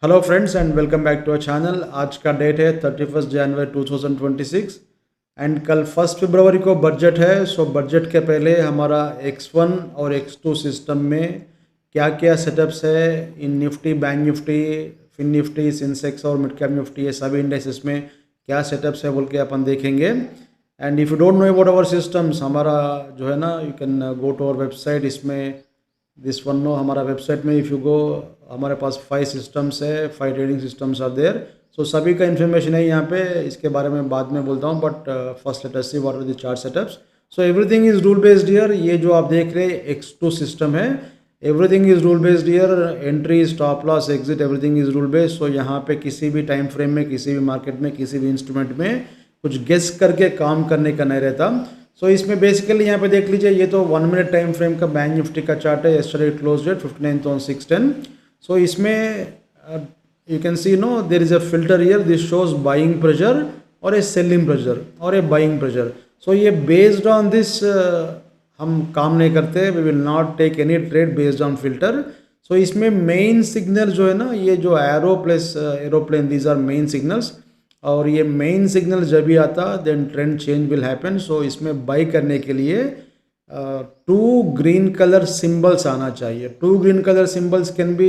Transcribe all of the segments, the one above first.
Hello friends and welcome back to our channel. आज का date है 31 जनवरी 2026 एंड कल 1 फरवरी को बजट है। सो बजट के पहले हमारा X1 और X2 सिस्टम में क्या क्या सेटअप्स है in Nifty, bank Nifty, fin Nifty, Sensex और मिड कैप निफ्टी, ये सभी इंडेक्सेस में क्या सेटअप्स है बोल के अपन देखेंगे। And if you don't know about our systems, हमारा जो है ना, you can go to our website. इसमें दिस वन नो हमारा वेबसाइट में इफ़ यू गो, हमारे पास 5 सिस्टम्स है, 5 trading systems are there. So सभी का इन्फॉर्मेशन है यहाँ पे, इसके बारे में बाद में बोलता हूँ, but first let us see what are the chart setups. So everything is rule based here. ये जो आप देख रहे हैं X2 सिस्टम है, everything is rule based here. Entry, stop loss, exit, everything is rule based. So यहाँ पे किसी भी टाइम फ्रेम में, किसी भी मार्केट में, किसी भी इंस्ट्रूमेंट में कुछ गेस करके काम करने का नहीं रहता। सो इसमें बेसिकली यहाँ पे देख लीजिए, ये तो 1 मिनट टाइम फ्रेम का बैंक निफ्टी का चार्ट है। Yesterday close date 59 on 610। So इसमें you can see no there is a filter here, this shows buying pressure और ए सेलिंग प्रेशर और ए बाइंग प्रेशर। सो ये बेस्ड ऑन दिस हम काम नहीं करते, we will not take any trade based on filter. So इसमें main signal जो है ना, ये जो arrow plus aeroplane, these are main signals. और ये मेन सिग्नल जब भी आता then trend change will happen. So इसमें बाई करने के लिए 2 ग्रीन कलर सिंबल्स आना चाहिए। 2 green colour symbols can be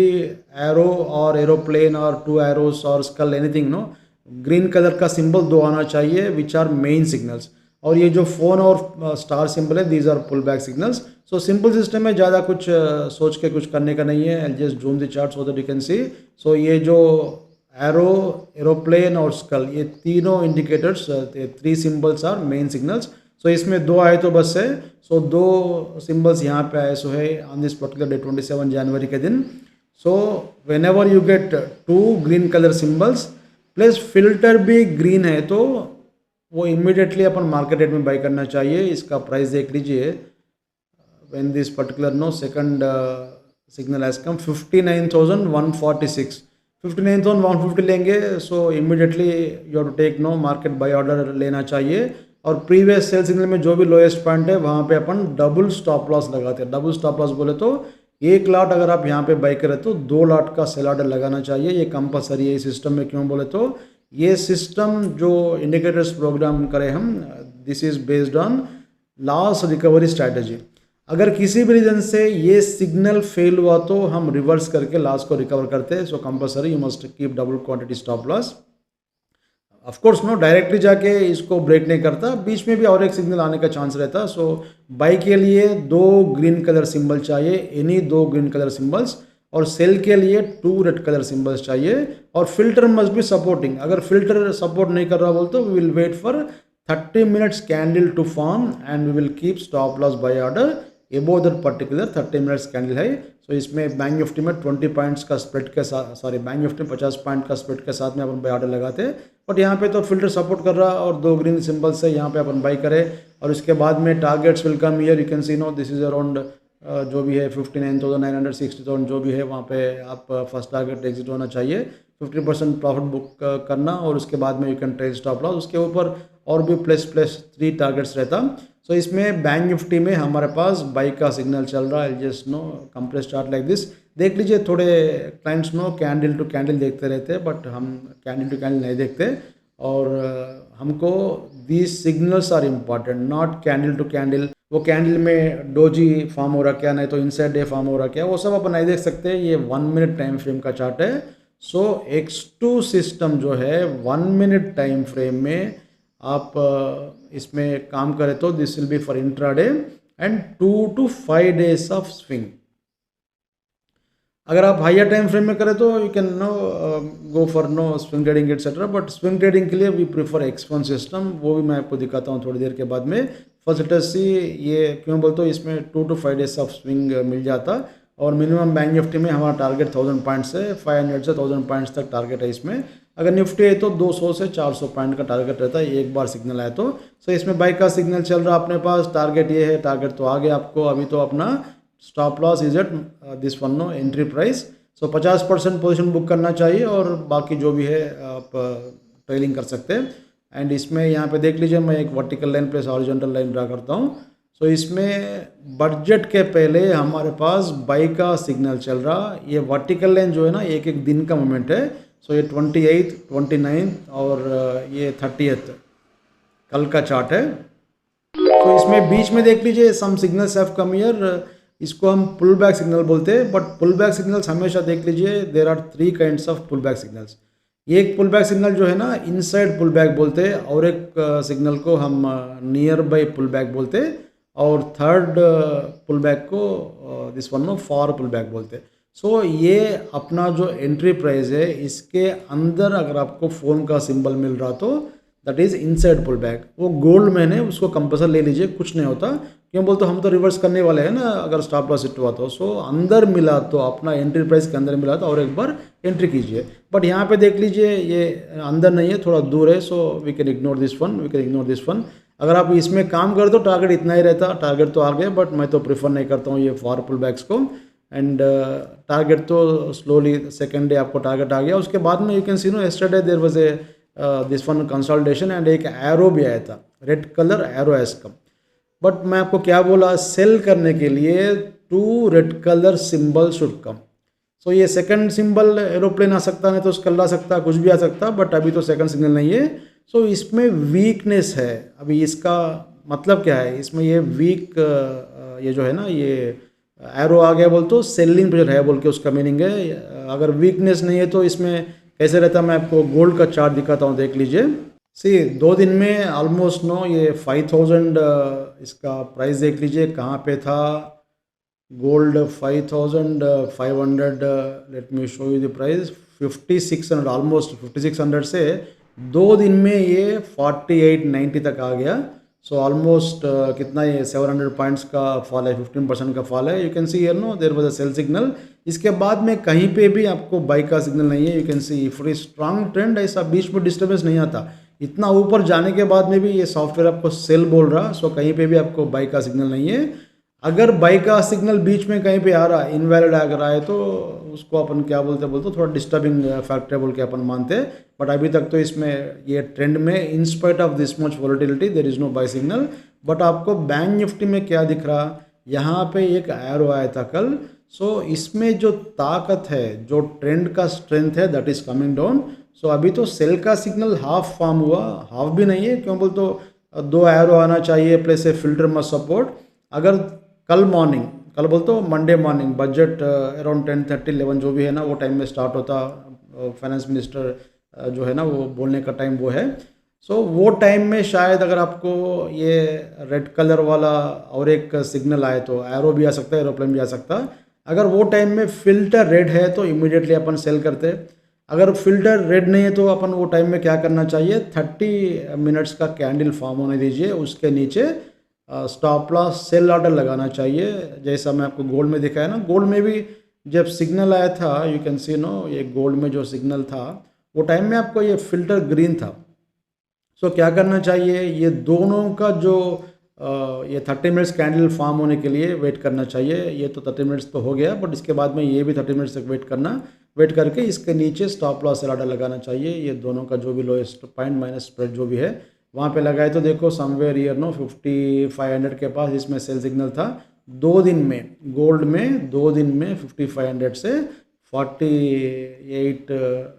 arrow और एरोप्लेन और 2 एरोस और skull, anything no. Green colour का सिंबल 2 आना चाहिए विच आर मेन सिग्नल्स। और ये जो फोन और स्टार सिंबल है, these are pull back signals. So simple system है, ज़्यादा कुछ सोच के कुछ करने का नहीं है। I just zoom the chart so that you can see. So ये जो एरो, एरोप्लेन और स्कल, ये तीनों indicators, 3 symbols are main signals. So इसमें 2 आए तो बस है। सो 2 सिंबल्स यहाँ पे आए सो है ऑन दिस पर्टिकुलर डे 27 जनवरी के दिन। So whenever you get 2 green colour symbols plus filter भी ग्रीन है, तो वो इमीडिएटली अपन मार्केट रेट में बाई करना चाहिए। इसका प्राइस देख लीजिए, when this particular no second signal has come 59,146, 59,150 लेंगे। So immediately you have to take no market buy order लेना चाहिए। और प्रीवियस सेल सिग्नल में जो भी लोएस्ट पॉइंट है वहाँ पे अपन डबल स्टॉप लॉस लगाते हैं। डबल स्टॉप लॉस बोले तो 1 लॉट अगर आप यहाँ पे बाई करें तो 2 लॉट का सेल ऑर्डर लगाना चाहिए। ये कंपलसरी है इस सिस्टम में। क्यों बोले तो ये सिस्टम जो इंडिकेटर्स प्रोग्राम करें हम, this is based on loss recovery strategy. अगर किसी भी रीजन से ये सिग्नल फेल हुआ तो हम रिवर्स करके लॉस को रिकवर करते हैं। So compulsory you must keep double quantity stop loss. Of course no directly जाके इसको ब्रेक नहीं करता, बीच में भी और एक सिग्नल आने का चांस रहता। सो बाई के लिए 2 ग्रीन कलर सिंबल चाहिए, एनी 2 ग्रीन कलर सिंबल्स। और सेल के लिए 2 रेड कलर सिंबल्स चाहिए। और फिल्टर मस्ट बी सपोर्टिंग। अगर फिल्टर सपोर्ट नहीं कर रहा बोल तो we will wait for 30 minutes candle to form and we will keep stop loss by order above that particular 30 minutes candle है। सो इसमें बैंक निफ्टी में 20 पॉइंट्स का स्प्रेड के साथ, सॉरी बैंक निफ्टी में 50 पॉइंट का स्प्रेड के साथ में अपन बाई ऑर्डर लगाते हैं। बट यहाँ पे तो फिल्टर सपोर्ट कर रहा और 2 ग्रीन सिंबल्स से यहाँ पे अपन बाई करें। और इसके बाद में targets will come here, you can see no this is around जो भी है 59,900, 60,000 जो भी है, वहाँ पे आप फर्स्ट टारगेट एग्जिट होना चाहिए। 50% प्रॉफिट बुक करना और उसके बाद में you can trade stop loss. उसके ऊपर और भी प्लस 3 टारगेट्स रहता। सो इसमें बैंक निफ्टी में हमारे पास बाई का सिग्नल चल रहा है। Just no compress chart like this देख लीजिए। थोड़े clients no candle to candle देखते रहते हैं, बट हम कैंडल टू कैंडल नहीं देखते। और हमको these signals are important, not candle to candle. वो कैंडल में डोजी फॉर्म हो रहा क्या, नहीं तो इनसाइड डे फॉर्म हो रहा क्या, वो सब अपन नहीं देख सकते। ये 1 मिनट टाइम फ्रेम का चार्ट है। सो X2 सिस्टम जो है 1 मिनट टाइम फ्रेम में आप इसमें काम करें तो this will be for intraday and 2 to 5 days of swing. अगर आप हायर टाइम फ्रेम में करें तो you can no go for no swing trading etcetera. But swing trading के लिए वी प्रीफर X1 सिस्टम, वो भी मैं आपको दिखाता हूँ थोड़ी देर के बाद में। फर्स्ट लेट अस सी, ये क्यों बोलते हो, इसमें 2 to 5 days ऑफ स्विंग मिल जाता। और मिनिमम बैंक निफ्टी में हमारा टारगेट 1000 पॉइंट्स है, 500 से 1000 पॉइंट्स तक टारगेट है इसमें। अगर निफ्टी है तो 200 से 400 पॉइंट का टारगेट रहता है एक बार सिग्नल आए तो। सो इसमें बाई का सिग्नल चल रहा अपने पास, टारगेट ये है, टारगेट तो आ गया आपको। अभी तो अपना stop loss is at this one no entry price. So 50% position book करना चाहिए और बाकी जो भी है आप ट्रेलिंग कर सकते हैं। एंड इसमें यहाँ पे देख लीजिए, मैं एक vertical line plus horizontal line draw करता हूँ। सो इसमें बजट के पहले हमारे पास बाई का सिग्नल चल रहा। ये वर्टिकल लाइन जो है ना, एक एक दिन का मोमेंट है। सो ये 28, 29 और ये 30th कल का चार्ट है। तो इसमें बीच में देख लीजिए सम सिग्नल्स हैव कम हियर, इसको हम पुल बैक सिग्नल बोलते हैं। बट पुल बैक सिग्नल्स हमेशा देख लीजिए, there are 3 kinds of pull back signals. एक पुल बैक सिग्नल जो है ना, इनसाइड पुल बैक बोलते हैं, और एक सिग्नल को हम नियर बाई पुल बैक बोलते हैं, और थर्ड पुल बैक को this one no for pull back बोलते हैं। सो ये अपना जो एंट्री प्राइस है, इसके अंदर अगर आपको फ़ोन का सिंबल मिल रहा तो that is inside pull back. वो गोल्ड मैन है, उसको कंपल्सरी ले लीजिए, कुछ नहीं होता। क्यों बोलते हम तो रिवर्स करने वाले हैं ना अगर स्टॉप लॉस हिट हुआ तो। सो अंदर मिला तो अपना एंट्री प्राइस के अंदर मिला तो और एक बार एंट्री कीजिए। बट यहाँ पे देख लीजिए ये अंदर नहीं है, थोड़ा दूर है। So we can ignore this one, we can ignore this one. अगर आप इसमें काम कर दो टारगेट इतना ही रहता, टारगेट तो आ गया, बट मैं तो प्रीफर नहीं करता हूँ ये फॉर पुल बैक्स को। एंड टारगेट तो स्लोली सेकेंड डे आपको टारगेट आ गया। उसके बाद में you can see no yesterday there was a this one consolidation and एक एरो भी आया था, red colour arrow has come. But मैं आपको क्या बोला, सेल करने के लिए 2 red colour symbol should come. So ये सेकंड सिंबल एरोप्लेन आ सकता, नहीं तो स्कल आ सकता, कुछ भी आ सकता, बट अभी तो सेकंड सिग्नल नहीं है। सो इसमें वीकनेस है। अभी इसका मतलब क्या है, इसमें ये वीक ये जो है ना, ये एरो आ गया बोल तो सेलिंग प्रेशर है बोल के उसका मीनिंग है। अगर वीकनेस नहीं है तो इसमें कैसे रहता, मैं आपको गोल्ड का चार्ट दिखाता हूँ, देख लीजिए। सी 2 दिन में ऑलमोस्ट नो ये 5000 इसका प्राइस देख लीजिए कहाँ पे था। Gold 5500, let me show you the price 5600, almost 5600 से 2 दिन में ये 4890 तक आ गया। सो ऑलमोस्ट कितना ये 700 पॉइंट्स का फॉल है, 15% का फॉल है। You can see here no there was a sell signal. इसके बाद में कहीं पे भी आपको बाई का सिग्नल नहीं है। You can C for strong trend ऐसा बीच में डिस्टर्बेंस नहीं आता। इतना ऊपर जाने के बाद में भी ये सॉफ्टवेयर आपको सेल बोल रहा। सो कहीं पे भी आपको बाई का सिग्नल नहीं है। अगर बाई का सिग्नल बीच में कहीं पे आ रहा है, इनवैलिड अगर आए, तो उसको अपन क्या बोलते थोड़ा डिस्टर्बिंग फैक्टर बोल के अपन मानते हैं। बट अभी तक तो इसमें ये ट्रेंड में in spite of this much volatility there is no buy signal. But आपको बैंक निफ्टी में क्या दिख रहा, यहाँ पे एक एरो आया था कल। सो इसमें जो ताकत है, जो ट्रेंड का स्ट्रेंथ है, दैट इज़ कमिंग डाउन। सो अभी तो सेल का सिग्नल हाफ फॉर्म हुआ, हाफ भी नहीं है, क्यों बोल तो 2 एरो आना चाहिए प्लस ए फिल्टर मस्ट सपोर्ट। अगर कल मॉर्निंग, कल बोलते हो मंडे मॉर्निंग, बजट अराउंड 10:30 11 जो भी है ना, वो टाइम में स्टार्ट होता। फाइनेंस मिनिस्टर जो है ना, वो बोलने का टाइम वो है। सो वो टाइम में शायद अगर आपको ये रेड कलर वाला और एक सिग्नल आए तो एरो भी आ सकता है, एरोप्लेन भी आ सकता है। अगर वो टाइम में फिल्टर रेड है तो इमीडिएटली अपन सेल करते हैं। अगर फिल्टर रेड नहीं है तो अपन वो टाइम में क्या करना चाहिए, 30 मिनट्स का कैंडल फॉर्म होने दीजिए, उसके नीचे स्टॉप लॉस सेल ऑर्डर लगाना चाहिए। जैसा मैं आपको गोल्ड में दिखाया ना, गोल्ड में भी जब सिग्नल आया था, यू कैन सी नो, ये गोल्ड में जो सिग्नल था वो टाइम में आपको ये फिल्टर ग्रीन था। सो क्या करना चाहिए, ये दोनों का जो ये 30 मिनट्स कैंडल फॉर्म होने के लिए वेट करना चाहिए। ये तो 30 मिनट्स तो हो गया, बट इसके बाद में ये भी 30 मिनट्स तक वेट करके इसके नीचे स्टॉप लॉस सेल ऑर्डर लगाना चाहिए। ये दोनों का जो भी लोएस्ट पॉइंट माइनस स्प्रेड जो भी है वहाँ पे लगाए तो देखो समवेयर ईयर नो 5500 के पास इसमें सेल सिग्नल था। 2 दिन में गोल्ड में 2 दिन में 5500 से 48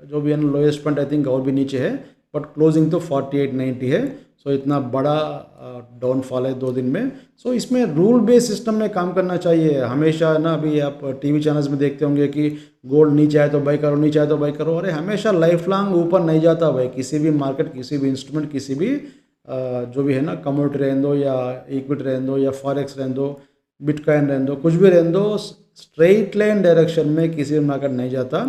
जो भी है ना लोएस्ट पॉइंट, आई थिंक और भी नीचे है, बट क्लोजिंग तो 4890 है। सो इतना बड़ा डाउनफॉल है 2 दिन में। सो इसमें रूल बेस्ड सिस्टम में काम करना चाहिए हमेशा ना। अभी आप टीवी चैनल्स में देखते होंगे कि गोल्ड नीचे आए तो बाई करो, नीचे आए तो बाई करो। अरे हमेशा लाइफ लॉन्ग ऊपर नहीं जाता भाई, किसी भी मार्केट, किसी भी इंस्ट्रूमेंट, किसी भी जो भी है ना, कमोडिटी रहने दो या इक्विटी रहने दो या फॉरेक्स रहने दो, बिटकॉइन रहने दो, कुछ भी रहने दो, स्ट्रेट लाइन डायरेक्शन में किसी भी मार्केट नहीं जाता।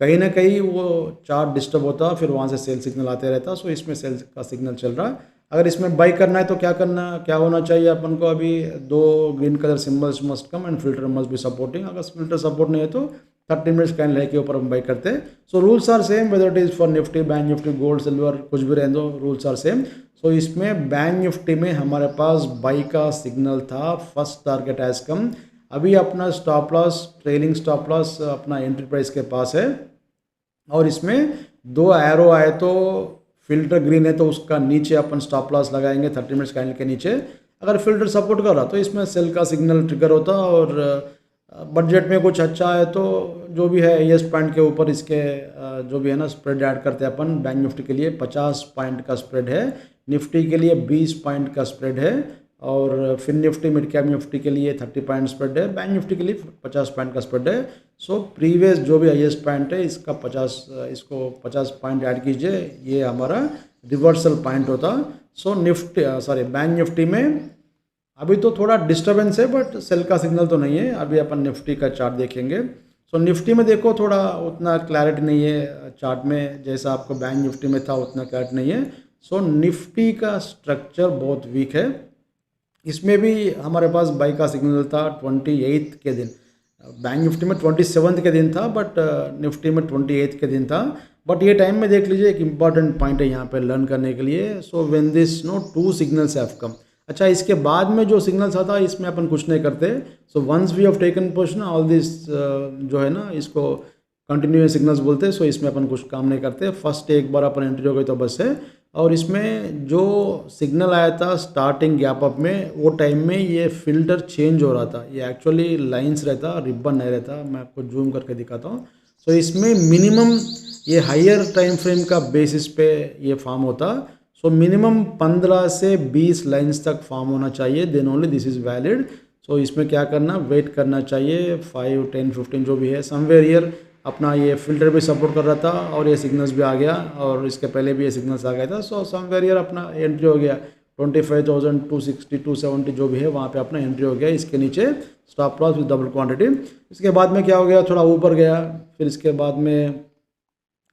कहीं ना कहीं वो चार्ट डिस्टर्ब होता, फिर वहाँ से सेल सिग्नल आते रहता। सो इसमें सेल का सिग्नल चल रहा। अगर इसमें बाई करना है तो क्या होना चाहिए अपन को, अभी 2 green colour symbols must come and filter must be supporting. अगर फिल्टर सपोर्ट नहीं है तो 30 मिनट्स कैंडल है के ऊपर हम बाई करते हैं। So rules are same whether it is for Nifty, bank Nifty, gold, silver, कुछ भी रहने दो, रूल्स आर सेम। सो इसमें बैंक निफ्टी में हमारे पास बाई का सिग्नल था, फर्स्ट टारगेट हैज कम। अभी अपना stop loss, trailing stop loss अपना एंट्री प्राइस के पास है, और इसमें 2 एरो आए तो फिल्टर ग्रीन है तो उसका नीचे अपन स्टॉप लॉस लगाएंगे 30 मिनट्स कैंडल के नीचे। अगर फिल्टर सपोर्ट कर रहा तो इसमें सेल का सिग्नल ट्रिगर होता, और बजट में कुछ अच्छा है तो जो भी है एस पॉइंट के ऊपर इसके जो भी है ना स्प्रेड ऐड करते हैं अपन। बैंक निफ्टी के लिए 50 पॉइंट का स्प्रेड है, निफ्टी के लिए 20 पॉइंट का स्प्रेड है, और फिर निफ्टी मिड कैप निफ्टी के लिए 30 पॉइंट स्प्रेड है, बैंक निफ्टी के लिए 50 पॉइंट का स्प्रेड है। सो प्रीवियस जो भी हाईएस्ट पॉइंट है इसका 50 पॉइंट ऐड कीजिए, ये हमारा रिवर्सल पॉइंट होता। सो बैंक निफ्टी में अभी तो थोड़ा डिस्टर्बेंस है, बट सेल का सिग्नल तो नहीं है। अभी अपन निफ्टी का चार्ट देखेंगे। सो निफ्टी में देखो थोड़ा उतना क्लैरिटी नहीं है चार्ट में, जैसा आपको बैंक निफ्टी में था उतना क्लैरिटी नहीं है। सो निफ्टी का स्ट्रक्चर बहुत वीक है। इसमें भी हमारे पास बाई का सिग्नल था 28 के दिन, बैंक निफ्टी में 27 के दिन था, बट निफ्टी में 28 के दिन था। बट ये टाइम में देख लीजिए, एक इंपॉर्टेंट पॉइंट है यहाँ पे लर्न करने के लिए। So when this two signals have come, अच्छा इसके बाद में जो सिग्नल्स आता है इसमें अपन कुछ नहीं करते। So once we have taken position all this जो है ना इसको कंटिन्यूस सिग्नल्स बोलते हैं। सो इसमें अपन कुछ काम नहीं करते, फर्स्ट एक बार अपन एंट्री हो गई तो बस है। और इसमें जो सिग्नल आया था स्टार्टिंग गैप अप में, वो टाइम में ये फिल्टर चेंज हो रहा था। ये एक्चुअली लाइंस रहता, रिबन नहीं रहता। मैं आपको जूम करके दिखाता हूँ। सो इसमें मिनिमम ये हायर टाइम फ्रेम का बेसिस पे ये फॉर्म होता। सो मिनिमम 15 से 20 लाइंस तक फॉर्म होना चाहिए, then only this is valid. So इसमें क्या करना, वेट करना चाहिए 5, 10, 15 जो भी है समवेयर ईयर। अपना ये फिल्टर भी सपोर्ट कर रहा था और ये सिग्नल्स भी आ गया, और इसके पहले भी ये सिग्नल्स आ गया था। सो समवेयर ईयर अपना एंट्री हो गया 25,260, 270 जो भी है वहाँ पे अपना एंट्री हो गया। इसके नीचे stop loss with double quantity. इसके बाद में क्या हो गया, थोड़ा ऊपर गया, फिर इसके बाद में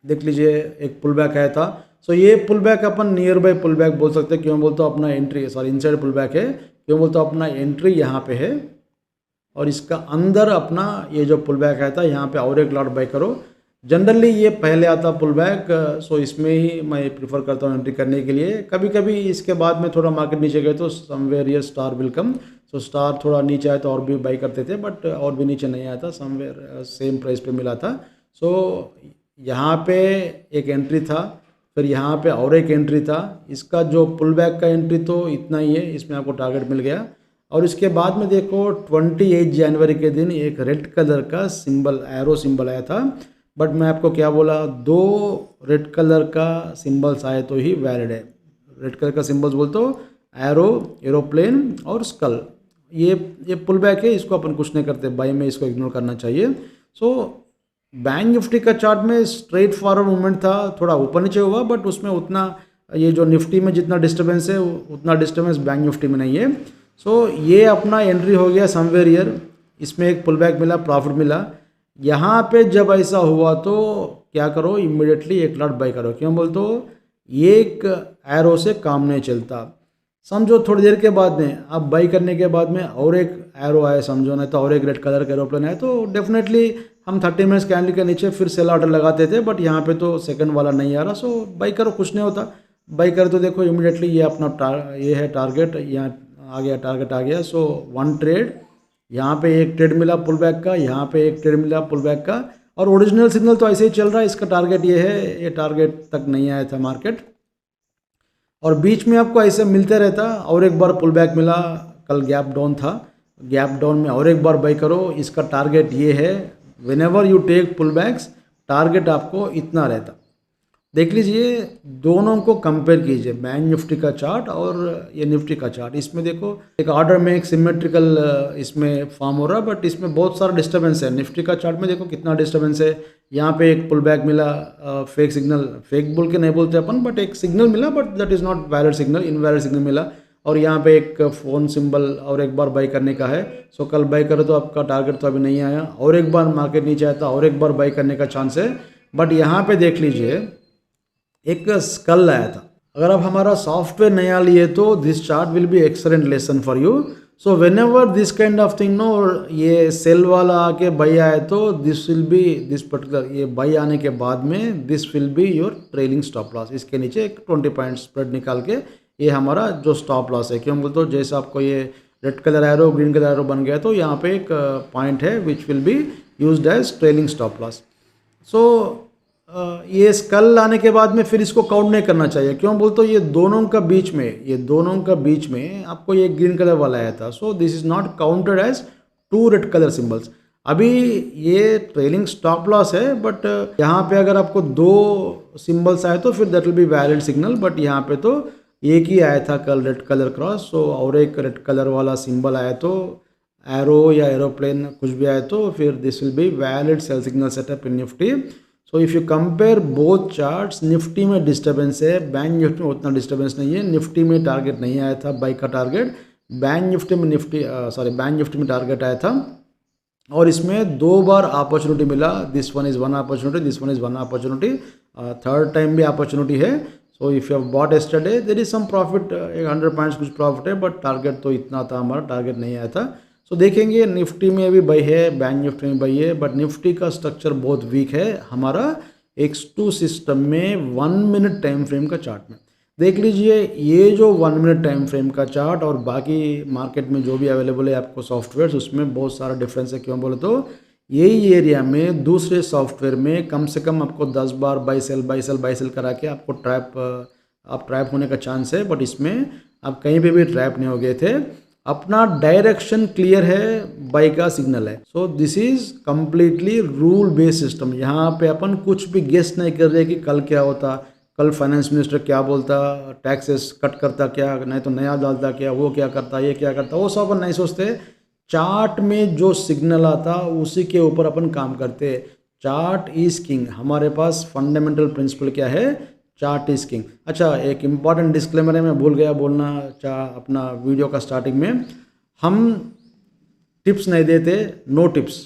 देख लीजिए एक पुल बैक आया था। सो ये पुल बैक अपन नियर बाय पुल बैक बोल सकते हैं। क्यों बोलते हो, अपना एंट्री इनसाइड पुल बैक है। क्यों बोलते हो, अपना एंट्री यहाँ पे है और इसका अंदर अपना ये जो पुल बैक आया था यहाँ पे और एक लॉट बाय करो। जनरली ये पहले आता पुल बैक, सो इसमें ही मैं प्रीफर करता हूँ एंट्री करने के लिए। कभी कभी इसके बाद में थोड़ा मार्केट नीचे गए तो समवेयर ये star will come. So star थोड़ा नीचे आया तो और भी बाई करते थे, बट और भी नीचे नहीं आया था, समवेयर सेम प्राइस पे मिला था। सो यहाँ पे एक एंट्री था, फिर यहाँ पे और एक एंट्री था। इसका जो पुल बैक का एंट्री तो इतना ही है, इसमें आपको टारगेट मिल गया। और इसके बाद में देखो 28 जनवरी के दिन एक रेड कलर का सिंबल, एरो सिंबल आया था। बट मैं आपको क्या बोला, 2 रेड कलर का सिंबल्स आए तो ही वैलिड है। रेड कलर का सिंबल्स बोलते हो एरो, एरोप्लेन और स्कल, ये पुल बैक है, इसको अपन कुछ नहीं करते, बाई में इसको इग्नोर करना चाहिए। सो बैंक निफ्टी का चार्ट में स्ट्रेट फॉरवर्ड मूवमेंट था, थोड़ा ऊपर नीचे हुआ, बट उसमें उतना ये जो निफ्टी में जितना डिस्टर्बेंस है उतना डिस्टर्बेंस बैंक निफ्टी में नहीं है। सो ये अपना एंट्री हो गया समवेयर ईयर, इसमें एक पुल बैक मिला, प्रॉफिट मिला। यहाँ पे जब ऐसा हुआ तो क्या करो, इमीडिएटली एक लॉट बाई करो। क्यों बोलते हो, एक एरो से काम नहीं चलता। समझो थोड़ी देर के बाद में आप बाई करने के बाद में और एक एरो आए, समझो नहीं तो और एक रेड कलर का एरोप्लेन आए, तो डेफिनेटली हम 30 मिनट्स कैंडल के नीचे फिर सेल ऑर्डर लगाते थे। बट यहाँ पे तो सेकंड वाला नहीं आ रहा। सो बाई करो, कुछ नहीं होता। बाई करो तो देखो इमीडिएटली ये अपना ये है टारगेट, यहाँ आ गया, टारगेट आ गया। सो 1 ट्रेड, यहाँ पे एक ट्रेड मिला पुल बैक का, यहाँ पे एक ट्रेड मिला पुल बैक का, और ओरिजिनल सिग्नल तो ऐसे ही चल रहा है। इसका टारगेट ये है, ये टारगेट तक नहीं आया था मार्केट, और बीच में आपको ऐसे मिलते रहता। और एक बार पुल बैक मिला, कल गैप डाउन था, गैप डाउन में और एक बार बाई करो। इसका टारगेट ये है, whenever you take pull backs target आपको इतना रहता। देख लीजिए, दोनों को कंपेयर कीजिए, बैंक निफ्टी का चार्ट और ये निफ्टी का चार्ट। इसमें देखो एक ऑर्डर में एक सिमेट्रिकल इसमें फॉर्म हो रहा है, बट इसमें बहुत सारा डिस्टर्बेंस है। निफ्टी का चार्ट में देखो कितना डिस्टर्बेंस है। यहाँ पे एक पुल बैक मिला, फेक सिग्नल, फेक बोल के नहीं बोलते अपन, बट एक सिग्नल मिला, but that is not valid signal, invalid signal मिला। और यहाँ पे एक फ़ोन सिंबल और एक बार बाई करने का है। सो कल बाई करो तो आपका टारगेट तो अभी नहीं आया, और एक बार मार्केट नीचे आया था और एक बार बाई करने का चांस है। बट यहाँ पे देख लीजिए एक स्कल आया था। अगर आप हमारा सॉफ्टवेयर नया लिए तो this chart will be excellent lesson for you. So when ever this kind of thing ये सेल वाला आके बाई आए तो this will B, this particular ये बाई आने के बाद में this will be your trailing stop loss. इसके नीचे एक 20 पॉइंट स्प्रेड निकाल के ये हमारा जो स्टॉप लॉस है। क्यों बोलते हो, जैसे आपको ये red colour arrow, green colour arrow बन गया तो यहाँ पे एक पॉइंट है which will be used as trailing stop loss. So ये स्कल आने के बाद में फिर इसको काउंट नहीं करना चाहिए। क्यों बोलते हो, ये दोनों का बीच में आपको ये ग्रीन कलर वाला आया था, so this is not counted as two red colour symbols. अभी ये ट्रेलिंग स्टॉप लॉस है, बट यहाँ पे अगर आपको दो सिंबल्स आए तो फिर that will be valid signal, but यहाँ पे तो एक ही आया था कल रेड कलर क्रॉस, सो और एक रेड कलर वाला सिंबल आया तो एरो या एरोप्लेन कुछ भी आए तो फिर this will be valid sell signal setup in Nifty. So if you compare both charts, Nifty में डिस्टर्बेंस है, बैंक निफ्टी में उतना डिस्टर्बेंस नहीं है। निफ्टी में टारगेट नहीं आया था बाई का टारगेट, बैंक निफ्टी में टारगेट आया था और इसमें दो बार अपॉर्चुनिटी मिला। This one is one opportunity, this one is one opportunity, third time भी अपॉर्चुनिटी है। So if you have bought yesterday there is some profit, 100 points कुछ प्रॉफिट है, बट टारगेट तो इतना था, हमारा टारगेट नहीं आया था। सो देखेंगे निफ्टी में अभी बाई है, बैंक निफ्टी में बाई है, बट निफ्टी का स्ट्रक्चर बहुत वीक है। हमारा X2 सिस्टम में 1 मिनट टाइम फ्रेम का चार्ट में देख लीजिए, ये जो 1 मिनट टाइम फ्रेम का चार्ट और बाकी मार्केट में जो भी अवेलेबल है आपको सॉफ्टवेयर, उसमें बहुत सारा डिफरेंस है। क्यों बोले तो यही एरिया में दूसरे सॉफ्टवेयर में कम से कम आपको 10 बार बाई सेल करा के आपको ट्रैप होने का चांस है, बट इसमें आप कहीं पे भी ट्रैप नहीं हो गए थे। अपना डायरेक्शन क्लियर है, बाई का सिग्नल है। सो this is completely rule based system. यहाँ पे अपन कुछ भी गेस नहीं कर रहे कि कल क्या होता, कल फाइनेंस मिनिस्टर क्या बोलता, टैक्सेस कट करता क्या, नहीं तो नया डालता क्या, वो क्या करता, ये क्या करता, वो सब अपन नहीं सोचते। चार्ट में जो सिग्नल आता उसी के ऊपर अपन काम करते। Chart is king. हमारे पास फंडामेंटल प्रिंसिपल क्या है, चार्ट इज किंग। अच्छा, एक इम्पॉर्टेंट डिस्क्लेमर है, मैं भूल गया बोलना अपना वीडियो का स्टार्टिंग में, हम टिप्स नहीं देते, नो टिप्स।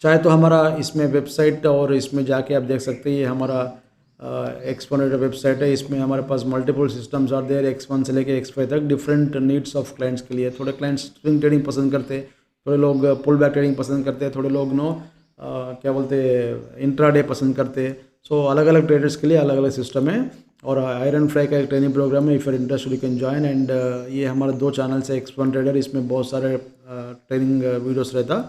चाहे तो हमारा इसमें वेबसाइट और इसमें जाके आप देख सकते हैं, ये हमारा एक्सपोनेटर वेबसाइट है, इसमें हमारे पास multiple systems are there, X1 से लेके X5 तक, डिफरेंट नीड्स ऑफ क्लाइंट्स के लिए। थोड़े क्लाइंट्स स्विंग ट्रेडिंग पसंद करते हैं, थोड़े लोग पुल बैक ट्रेडिंग पसंद करते हैं, थोड़े लोग क्या बोलते हैं इंट्राडे पसंद करते हैं। सो अलग अलग ट्रेडर्स के लिए अलग अलग सिस्टम है। और आयरन फ्राई का एक ट्रेनिंग प्रोग्राम है, if your interested you can join. And ये हमारे 2 चैनल्स है, X1 ट्रेडर, इसमें बहुत सारे ट्रेनिंग वीडियोस रहता,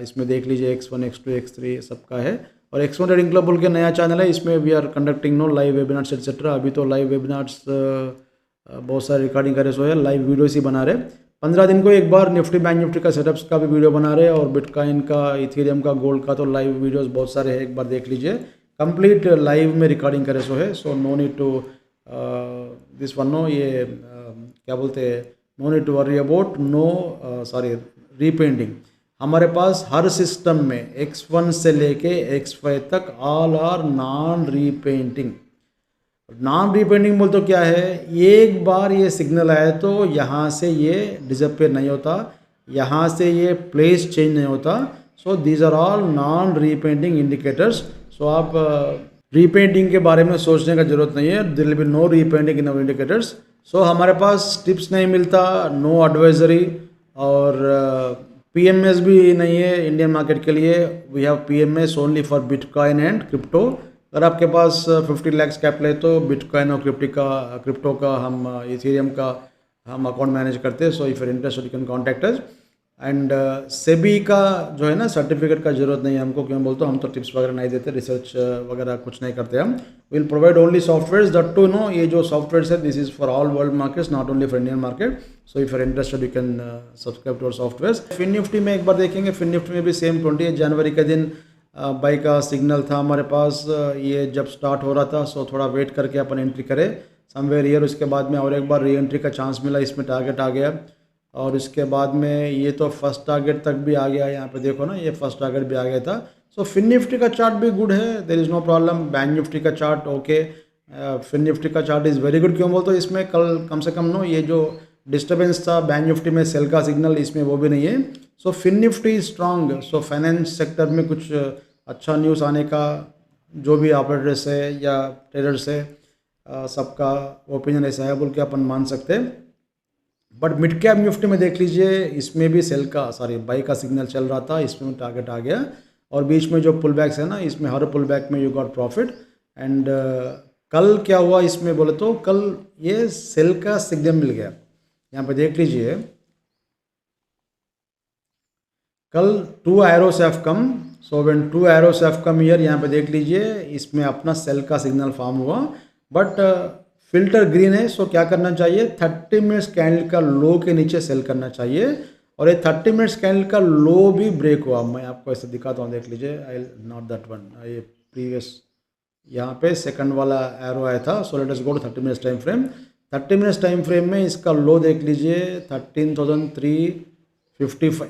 इसमें देख लीजिए, X1 X2 X3 सबका है। और X1 ट्रेडिंग क्लब बोल के नया चैनल है, इसमें we are conducting live webinars etcetera. अभी तो लाइव वेबिनार्स बहुत सारे रिकॉर्डिंग करे सो है, लाइव वीडियोस ही बना रहे। 15 दिन को एक बार निफ्टी बैंक निफ्टी का सेटअप्स का भी वीडियो बना रहे, और बिटकॉइन का, इथेरियम का, गोल्ड का तो लाइव वीडियोस बहुत सारे हैं, एक बार देख लीजिए। कंप्लीट लाइव में रिकॉर्डिंग करे सो है, so no need to this one, no ये क्या बोलते हैं, no need to worry about repainting. हमारे पास हर सिस्टम में X1 से लेके X5 तक all are non repainting. Non repainting बोल तो क्या है, एक बार ये सिग्नल आए तो यहाँ से ये डिसअपेयर नहीं होता, यहाँ से ये प्लेस चेंज नहीं होता। So these are all non repainting indicators. So आप रीपेंटिंग के बारे में सोचने का जरूरत नहीं है, there will be no repainting in our indicators. So हमारे पास टिप्स नहीं मिलता, नो एडवाइजरी, और PMS भी नहीं है इंडियन मार्केट के लिए। We have PMS only for bitcoin and crypto. अगर आपके पास 50 लाख कैपिटल है तो बिटकॉइन और क्रिप्टो का हम इथेरियम का हम अकाउंट मैनेज करते हैं। सो if you're interested you can contact us. And SEBI का जो है ना सर्टिफिकेट का जरूरत नहीं है हमको। क्यों बोलते हम तो टिप्स वगैरह नहीं देते, रिसर्च वगैरह कुछ नहीं करते हम। Will provide only software that too no, ये जो सॉफ्टवेयर है this is for all world markets, not only for Indian market. So if you're interested you can subscribe to our software. Fin Nifty में एक बार देखेंगे, फिन निफ्टी में भी same 28 जनवरी के दिन बाई का सिग्नल था हमारे पास, ये जब स्टार्ट हो रहा था। सो थोड़ा वेट करके अपन एंट्री करें समवेयर ईयर, उसके बाद में और एक बार री एंट्री का चांस मिला, इसमें टारगेट आ गया। और इसके बाद में ये तो फर्स्ट टारगेट तक भी आ गया, यहाँ पे देखो ना, ये फर्स्ट टारगेट भी आ गया था। सो फिन निफ्टी का चार्ट भी गुड है, there is no problem. Bank Nifty का चार्ट ओके, फिन निफ्टी का चार्ट इज़ वेरी गुड। क्यों बोलते हो, इसमें कल कम से कम ये जो डिस्टर्बेंस था बैंक निफ्टी में सेल का सिग्नल, इसमें वो भी नहीं है। So fin Nifty is strong. So finance sector में कुछ अच्छा न्यूज़ आने का, जो भी ऑपरेटर्स है या ट्रेडर्स है, सबका ओपिनियन ऐसा है बोल के अपन मान सकते हैं। बट मिड कैप निफ्टी में देख लीजिए, इसमें भी बाई का सिग्नल चल रहा था, इसमें टारगेट आ गया। और बीच में जो पुल बैक्स है ना, इसमें हर पुल बैक में यू गॉट प्रॉफिट। एंड कल क्या हुआ इसमें बोले तो, कल ये सेल का सिग्नल मिल गया। यहाँ पे देख लीजिए, कल 2 arrows have come so when two arrows have come here, यहाँ पे देख लीजिए इसमें अपना सेल का सिग्नल फॉर्म हुआ, बट फिल्टर ग्रीन है। सो क्या करना चाहिए, 30 मिनट्स कैंडल का लो के नीचे सेल करना चाहिए, और ये 30 मिनट्स कैंडल का लो भी ब्रेक हुआ। मैं आपको ऐसे दिखाता हूँ, देख लीजिए, आई नॉट दैट वन, ये प्रीवियस यहाँ पे सेकंड वाला एरो आया था। So let us go to 30 minutes time frame. 30 minutes time frame में इसका लो देख लीजिए 13,355,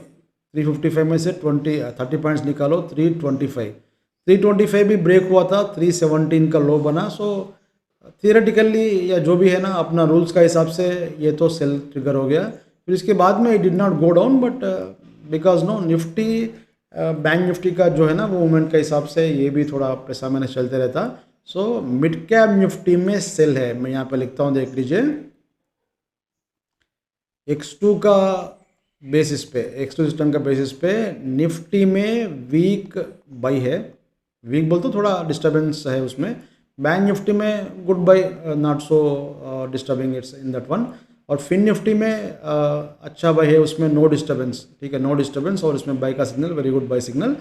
355 में से 30 पॉइंट्स निकालो, 325 भी ब्रेक हुआ था, 317 का लो बना। सो थियरेटिकली या जो भी है ना, अपना रूल्स का हिसाब से ये तो सेल ट्रिगर हो गया। फिर इसके बाद में it did not go down, but because no Nifty bank Nifty का जो है ना वो मूवमेंट के हिसाब से ये भी थोड़ा पैसा मैंने चलते रहता। सो मिड कैप निफ्टी में सेल है, मैं यहाँ पे लिखता हूँ, देख लीजिए X2 का बेसिस पे, X2 सिस्टम का बेसिस पे निफ्टी में वीक बाई है, वीक बोलते तो थोड़ा डिस्टर्बेंस है उसमें। बैंक निफ्टी में good by, not so disturbing it's in that one. और फिन निफ्टी में अच्छा बाई है, उसमें नो डिस्टर्बेंस, ठीक है, नो डिस्टर्बेंस, और इसमें बाई का signal, very good by signal.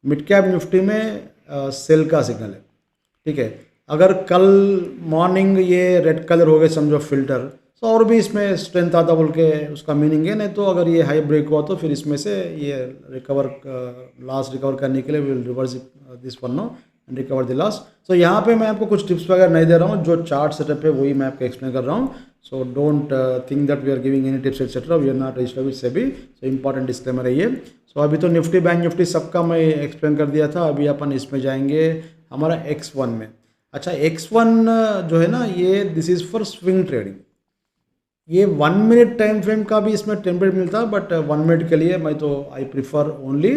Mid cap Nifty में सेल का सिग्नल है, ठीक है। अगर कल मॉर्निंग ये रेड कलर हो गए समझो फिल्टर, तो और भी इसमें स्ट्रेंथ आता बोल के उसका मीनिंग है। नहीं तो अगर ये हाई ब्रेक हुआ तो फिर इसमें से ये रिकवर, लॉस रिकवर करने के लिए will reverse this one no and recover the loss. So यहाँ पे मैं आपको कुछ टिप्स वगैरह नहीं दे रहा हूँ, जो चार्ट सेटअप है वही मैं आपको एक्सप्लेन कर रहा हूँ। So don't think that we are giving any tips etcetera, we are not registered with SEBI. So important disclaimer है ये। सो अभी तो निफ्टी बैंक निफ्टी सबका मैं एक्सप्लेन कर दिया था, अभी अपन इसमें जाएंगे हमारा X1 में। अच्छा, X1 जो है ना, ये this is for swing trading. ये 1 मिनट टाइम फ्रेम का भी इसमें टेम्पलेट मिलता है, बट 1 मिनट के लिए मैं तो आई प्रिफर ओनली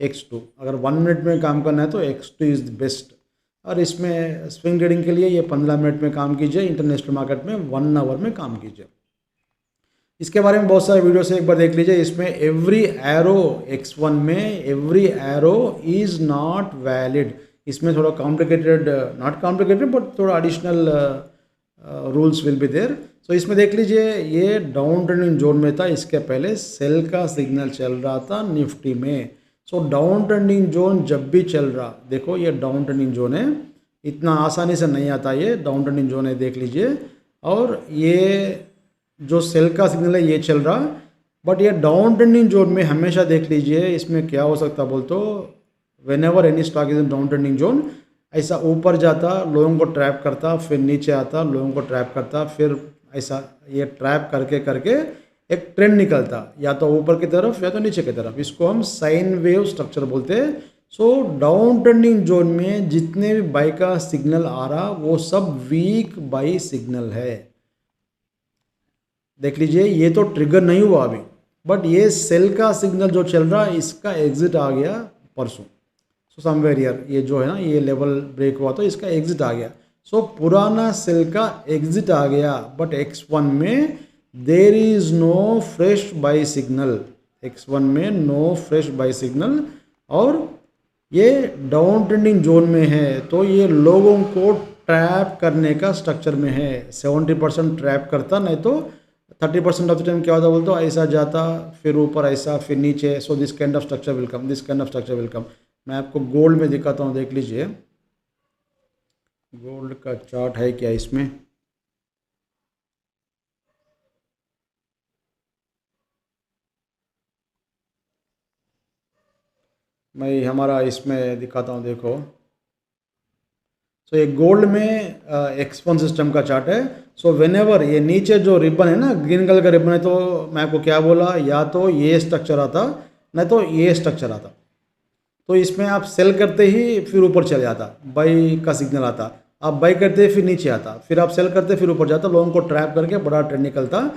X2। अगर 1 मिनट में काम करना है तो X2 इज़ द बेस्ट। और इसमें स्विंग ट्रेडिंग के लिए ये 15 मिनट में काम कीजिए, इंटरनेशनल मार्केट में 1 आवर में काम कीजिए। इसके बारे में बहुत सारे वीडियो से एक बार देख लीजिए। इसमें एवरी एरो X1 में every arrow is not valid. इसमें थोड़ा कॉम्प्लिकेटेड, नॉट कॉम्प्लिकेटेड बट थोड़ा additional rules will be there. So इसमें देख लीजिए ये डाउन ट्रेंडिंग जोन में था, इसके पहले सेल का सिग्नल चल रहा था निफ्टी में। सो डाउन ट्रेंडिंग जोन जब भी चल रहा, देखो ये डाउन ट्रेंडिंग जोन है, इतना आसानी से नहीं आता, ये डाउन ट्रेंडिंग जोन है, देख लीजिए। और ये जो सेल का सिग्नल है ये चल रहा, बट ये डाउन ट्रेंडिंग जोन में हमेशा देख लीजिए इसमें क्या हो सकता बोल तो, when ever any stock is in down trending zone, ऐसा ऊपर जाता, लोगों को ट्रैप करता, फिर नीचे आता, लोगों को ट्रैप करता, फिर ऐसा ये ट्रैप करके करके एक ट्रेंड निकलता, या तो ऊपर की तरफ या तो नीचे की तरफ। इसको हम साइन वेव स्ट्रक्चर बोलते हैं। सो डाउन ट्रेंडिंग जोन में जितने भी बाई का सिग्नल आ रहा वो सब वीक बाई सिग्नल है। देख लीजिए ये तो ट्रिगर नहीं हुआ अभी, बट ये सेल का सिग्नल जो चल रहा है इसका एग्जिट आ गया परसों। सो समवेयर हियर ये जो है ना, ये लेवल ब्रेक हुआ तो इसका एग्जिट आ गया। सो पुराना सेल का एग्जिट आ गया, बट X1 में there is no fresh buy signal, X1 में नो फ्रेश बाई सिग्नल, और ये डाउन ट्रेंडिंग जोन में है, तो ये लोगों को ट्रैप करने का स्ट्रक्चर में है। 70% ट्रैप करता, नहीं तो 30% ऑफ द टाइम क्या होता बोलते हो, ऐसा जाता फिर ऊपर, ऐसा फिर नीचे। So this kind of structure will come, this kind of structure will come. मैं आपको गोल्ड में दिखाता हूँ, देख लीजिए गोल्ड का चार्ट है क्या इसमें। मैं हमारा इसमें दिखाता हूँ, देखो। सो ये गोल्ड में X1 सिस्टम का चार्ट है। सो व्हेनेवर ये नीचे जो रिबन है ना, ग्रीन कलर का रिबन है, तो मैं आपको क्या बोला, या तो ये स्ट्रक्चर आता, नहीं तो ये स्ट्रक्चर आता। तो इसमें आप सेल करते ही फिर ऊपर चले जाता, बाई का सिग्नल आता, आप बाई करते फिर नीचे आता, फिर आप सेल करते फिर ऊपर जाता, लोगों को ट्रैप करके बड़ा ट्रेंड निकलता।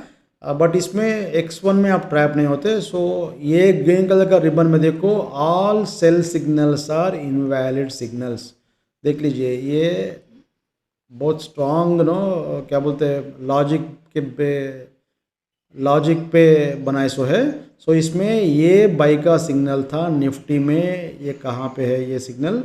बट इसमें X1 में आप ट्रैप नहीं होते। सो ये ग्रीन कलर का रिबन में देखो, all sell signals are invalid signals. देख लीजिए ये बहुत स्ट्रॉन्ग नो, क्या बोलते हैं, लॉजिक पे बनाए सो है। सो इसमें ये बाई का सिग्नल था निफ्टी में, ये कहाँ पे है ये सिग्नल,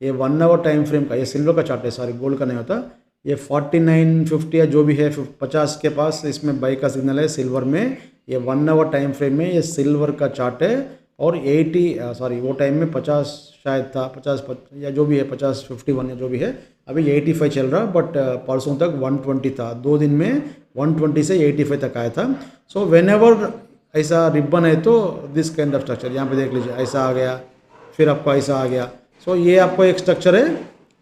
ये 1 आवर टाइम फ्रेम का, ये सिल्वर का चार्ट है, सॉरी गोल्ड का नहीं होता। ये 49.50 या जो भी है 50 के पास इसमें बाई का सिग्नल है सिल्वर में, ये 1 आवर टाइम फ्रेम में ये सिल्वर का चार्ट है। और 80 सॉरी वो टाइम में 50 शायद था, 50 या जो भी है 50 51 या जो भी है, अभी 85 चल रहा, बट परसों तक 120 था, 2 दिन में 120 से 85 तक आया था। सो वेन एवर ऐसा रिबन है तो दिस काइंड ऑफ स्ट्रक्चर, यहाँ पे देख लीजिए ऐसा आ गया, फिर आपको ऐसा आ गया। सो ये आपको एक स्ट्रक्चर है।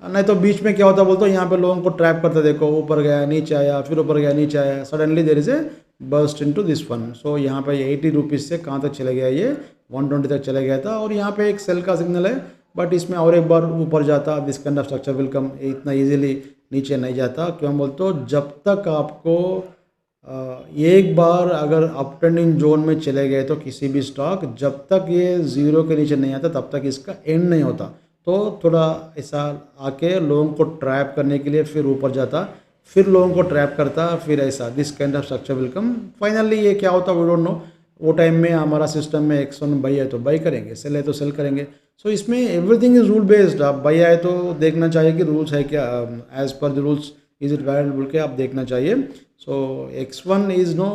नहीं तो बीच में क्या होता बोलते हो, यहाँ पे लोगों को ट्रैप करते देखो, ऊपर गया नीचे आया, फिर ऊपर गया नीचे आया, suddenly there is a burst into this one. So यहाँ पे 80 रुपीज़ से कहाँ तक चले गया, ये 120 तक चले गया था। और यहाँ पे एक सेल का सिग्नल है, बट इसमें और एक बार ऊपर जाता, this kind of structure will come, इतना इजीली नीचे नहीं जाता। क्यों बोलते हो, जब तक आपको एक बार अगर अप ट्रेंडिंग जोन में चले गए तो किसी भी स्टॉक, जब तक ये ज़ीरो के नीचे नहीं आता तब तक इसका एंड नहीं होता। तो थोड़ा ऐसा आके लोगों को ट्रैप करने के लिए फिर ऊपर जाता, फिर लोगों को ट्रैप करता, फिर ऐसा this kind of structure will come. Finally ये क्या होता वी डोंट नो। वो टाइम में हमारा सिस्टम में X1 बाई है तो बाई करेंगे, सेल है तो सेल करेंगे। सो इसमें एवरीथिंग इज रूल बेस्ड। आप बाई आए तो देखना चाहिए कि रूल्स है क्या, as per the rules is it valid बोल के आप देखना चाहिए। सो X1 इज़ नो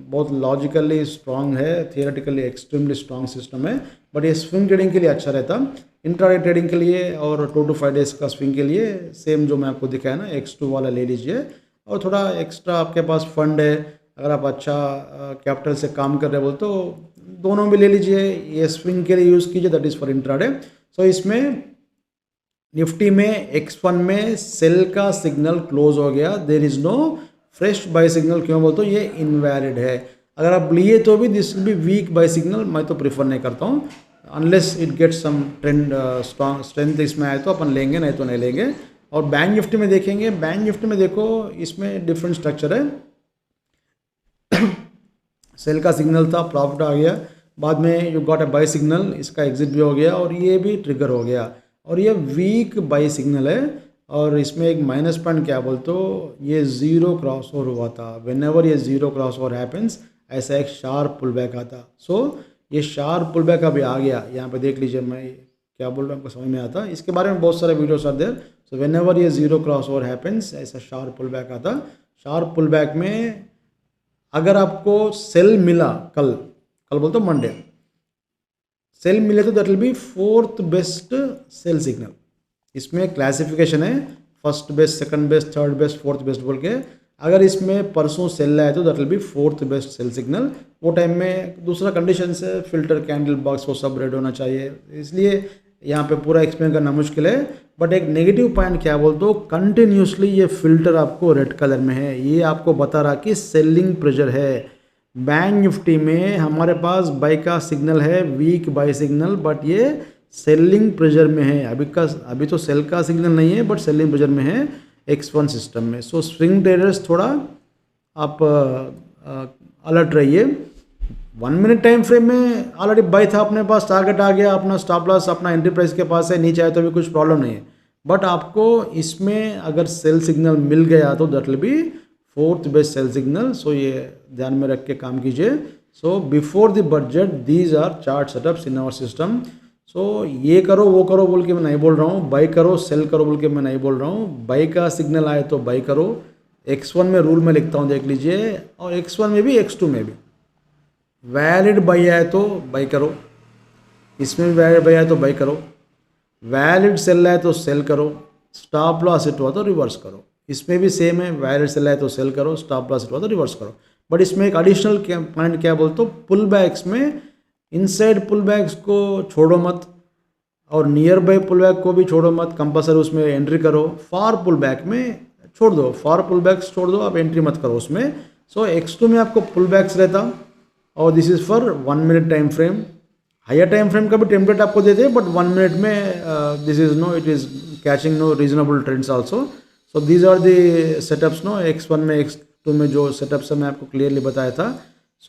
बहुत लॉजिकली स्ट्रॉन्ग है, थियोरेटिकली एक्सट्रीमली स्ट्रॉन्ग सिस्टम है, बट ये स्विंग ट्रेडिंग के लिए अच्छा रहता, इंट्राडे ट्रेडिंग के लिए और 2 to 5 डेज का स्विंग के लिए सेम जो मैं आपको दिखाया ना X2 वाला ले लीजिए। और थोड़ा एक्स्ट्रा आपके पास फंड है, अगर आप अच्छा कैपिटल से काम कर रहे बोल तो दोनों भी ले लीजिए, ये स्विंग के लिए यूज़ कीजिए, दैट इज़ फॉर इंट्राडे। सो इसमें निफ्टी में X1 में सेल का सिग्नल क्लोज हो गया, there is no fresh buy signal. क्यों बोलते हो, ये इनवैलिड है। अगर आप लिए तो भी this will be weak buy signal, मैं तो प्रीफर नहीं करता हूँ, unless it gets some trend strong strength इसमें आए तो अपन लेंगे, नहीं तो नहीं लेंगे। और बैंक निफ्टी में देखेंगे, बैंक निफ्टी में देखो इसमें डिफरेंट स्ट्रक्चर है। सेल का सिग्नल था, प्रॉफिट आ गया, बाद में you got a buy signal, इसका एग्जिट भी हो गया और ये भी ट्रिगर हो गया, और ये वीक बाय सिग्नल है। और इसमें एक माइनस पॉइंट क्या बोलते हो, ये ज़ीरो क्रॉस ओवर हुआ था। वेन एवर ये ज़ीरो क्रॉस ओवर हैपन्स, ऐसा एक शार्प पुल बैक आता। सो ये शार्प पुल बैक अभी आ गया, यहाँ पे देख लीजिए मैं क्या बोल रहा हूँ, आपको समझ में आता। इसके बारे में बहुत सारे videos are there. So whenever ये ज़ीरो क्रॉस ओवर हैपन्स, ऐसा शार्प पुल बैक आता। शार्प पुल बैक में अगर आपको सेल मिला, कल बोलते हो मंडे, सेल मिले तो that will be 4th best sell signal. इसमें क्लासिफिकेशन है, first best, second best, third best, fourth best बोल के। अगर इसमें परसों सेल आए तो that will be 4th best sell signal. वो टाइम में दूसरा कंडीशन से फिल्टर कैंडल बॉक्स वो सब रेड होना चाहिए, इसलिए यहाँ पे पूरा एक्सप्लेन करना मुश्किल है। बट एक नेगेटिव पॉइंट क्या बोलते हो, कंटिन्यूसली ये फिल्टर आपको रेड कलर में है, ये आपको बता रहा कि सेलिंग प्रेशर है। बैंक निफ्टी में हमारे पास बाई का सिग्नल है, वीक बाई सिग्नल, बट ये सेलिंग प्रेशर में है। अभी तो सेल का सिग्नल नहीं है, बट सेलिंग प्रेशर में है X1 सिस्टम में। सो स्विंग ट्रेडर्स थोड़ा आप अलर्ट रहिए। 1 मिनट टाइम फ्रेम में ऑलरेडी बाई था, अपने पास टारगेट आ गया, अपना स्टॉप लॉस अपना एंट्री प्राइस के पास है, नीचे आए तो भी कुछ प्रॉब्लम नहीं है। बट आपको इसमें अगर सेल सिग्नल मिल गया तो that will be 4th best sell signal. So ये ध्यान में रख के काम कीजिए। So before the budget these are chart setups in our system. So ये करो वो करो बोल के मैं नहीं बोल रहा हूँ, बाई करो सेल करो बोल के मैं नहीं बोल रहा हूँ। बाई का सिग्नल आए तो बाई करो। X1 में रूल में लिखता हूँ, देख लीजिए, और X1 में भी X2 में भी वैलिड बाई आए तो बाई करो, इसमें भी वैलिड बाई आए तो बाई करो, वैलिड सेल आए तो सेल करो, स्टॉप लॉस हिट हुआ तो रिवर्स करो। इसमें भी सेम है, वैलिड सेल आए तो सेल करो, स्टॉप लॉस हिट हुआ तो रिवर्स करो। बट इसमें एक एडिशनल पॉइंट क्या बोलते हो, पुल बैक्स में इनसाइड पुल बैक्स को छोड़ो मत, और नियर बाई पुल बैक को भी छोड़ो मत, कंपल्सरी उसमें एंट्री करो। फार पुल बैक में छोड़ दो, फार पुल बैक्स छोड़ दो, आप एंट्री मत करो उसमें। सो X2 में आपको पुल बैक्स रहता, और this is for 1 minute time frame. Higher time frame का भी टेम्पलेट आपको देते हैं, बट 1 मिनट में this is no, it is catching no reasonable trends also. So these are the setups no, X1 में X2 में जो सेटअप्स है मैं आपको क्लियरली बताया था।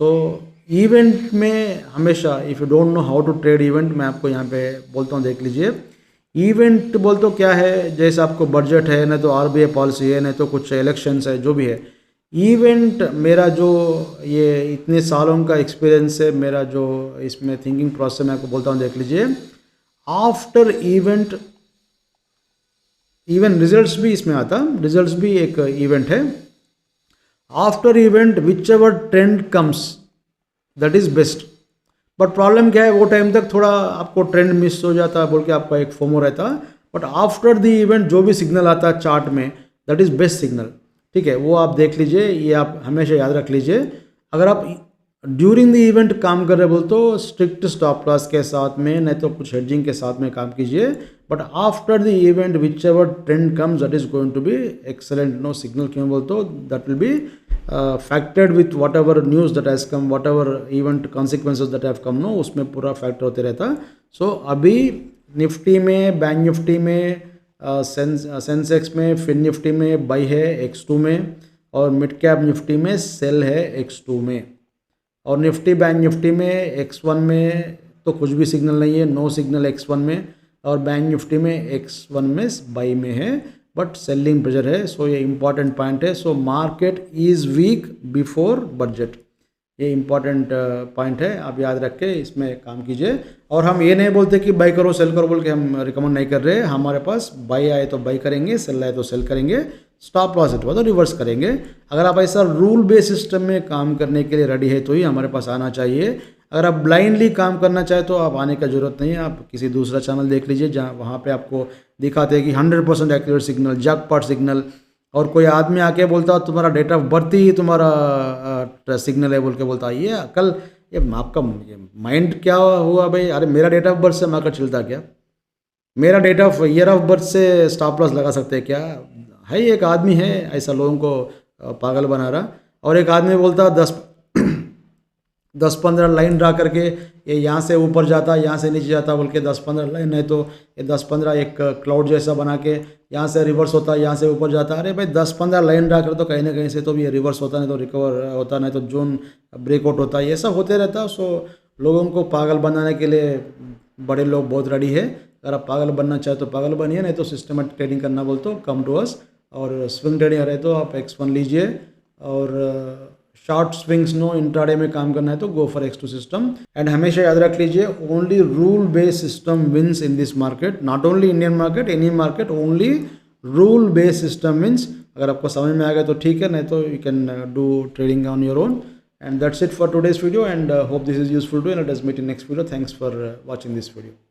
सो इवेंट में हमेशा, if you don't know how to trade event, मैं आपको यहाँ पे बोलता हूँ, देख लीजिए। इवेंट बोलते हो क्या है, जैसे आपको बजट है, नहीं तो RBI पॉलिसी है, नहीं तो कुछ इलेक्शंस है, जो भी है। इवेंट मेरा जो ये इतने सालों का एक्सपीरियंस है, मेरा जो इसमें थिंकिंग प्रोसेस मैं आपको बोलता हूँ, देख लीजिए। आफ्टर इवेंट, इवन रिजल्ट्स भी इसमें आता, रिजल्ट्स भी एक इवेंट है। After event whichever trend comes that is best. But problem क्या है, वो टाइम तक थोड़ा आपको ट्रेंड मिस हो जाता है बोल के आपका एक फोमो रहता है। बट आफ्टर द इवेंट जो भी सिग्नल आता है चार्ट में, दैट इज़ बेस्ट सिग्नल। ठीक है, वो आप देख लीजिए, ये आप हमेशा याद रख लीजिए। अगर आप ड्यूरिंग द इवेंट काम कर रहे बोल तो स्ट्रिक्ट स्टॉप लॉस के साथ में, नहीं तो कुछ हेडजिंग के साथ में काम कीजिए। But after the event whichever trend comes that is going to be excellent no signal. क्यों बोल तो that will be factored with whatever news that has come, whatever event consequences that have come no, उसमें पूरा factor होते रहता। So अभी निफ्टी में, Bank Nifty में, सेंसेक्स में, फिन निफ्टी में बाई है X2 में, और मिड कैप निफ्टी में सेल है X2 में। और निफ्टी बैंक निफ्टी में X1 में तो कुछ भी सिग्नल नहीं है, नो सिग्नल X1 में, और बैंक निफ्टी में X1 में बाई में है, बट सेलिंग प्रेशर है। सो ये इंपॉर्टेंट पॉइंट है। So market is week before budget, ये इंपॉर्टेंट पॉइंट है, आप याद रख के इसमें काम कीजिए। और हम ये नहीं बोलते कि बाई करो सेल करो बोल के हम रिकमेंड नहीं कर रहे। हमारे पास बाई आए तो बाई करेंगे, सेल आए तो सेल करेंगे, स्टॉप लॉस हुआ तो रिवर्स करेंगे। अगर आप ऐसा रूल बेस्ड सिस्टम में काम करने के लिए रेडी है तो ही हमारे पास आना चाहिए। अगर आप ब्लाइंडली काम करना चाहे तो आप आने का ज़रूरत नहीं है, आप किसी दूसरा चैनल देख लीजिए जहाँ वहाँ पे आपको दिखाते हैं कि 100% एक्यूरेट सिग्नल, जैकपॉट सिग्नल। और कोई आदमी आके बोलता है तुम्हारा डेट ऑफ बर्थ ही तुम्हारा सिग्नल है बोल के बोलता है, ये अकल, ये आपका माइंड क्या हुआ भाई? अरे मेरा डेट ऑफ बर्थ से मार्केट चलता क्या? मेरा date of year of birth से स्टॉप लॉस लगा सकते हैं क्या? है एक आदमी है ऐसा लोगों को पागल बना रहा। और एक आदमी बोलता 10-15 लाइन ड्रा करके ये यहाँ से ऊपर जाता, यहाँ से नीचे जाता बोल के 10-15 लाइन है तो ये 10-15 एक क्लाउड जैसा बना के यहाँ से रिवर्स होता, यहाँ से ऊपर जाता। अरे भाई 10-15 लाइन ड्रा कर तो कहीं ना कहीं से तो भी ये रिवर्स होता, नहीं तो रिकवर होता, नहीं तो जोन ब्रेकआउट होता, ये सब होते रहता। सो लोगों को पागल बनाने के लिए बड़े लोग बहुत रेडी है। अगर आप पागल बनना चाहे तो पागल बनिए, नहीं तो सिस्टमेटिक ट्रेडिंग करना बोल तो कम टू अस। और स्विंग ट्रेडिंग रहे तो आप X1 लीजिए, और शॉर्ट स्विंग्स नो इंट्राडे में काम करना है तो go for X2 system. And हमेशा याद रख लीजिए, only rule based system wins in this market, not only Indian market, any market, only rule based system wins. अगर आपको समझ में आ गया तो ठीक है, नहीं तो you can do trading on your own. And that's it for today's video, and hope this is useful to, and let us meet in next video. Thanks for watching this video.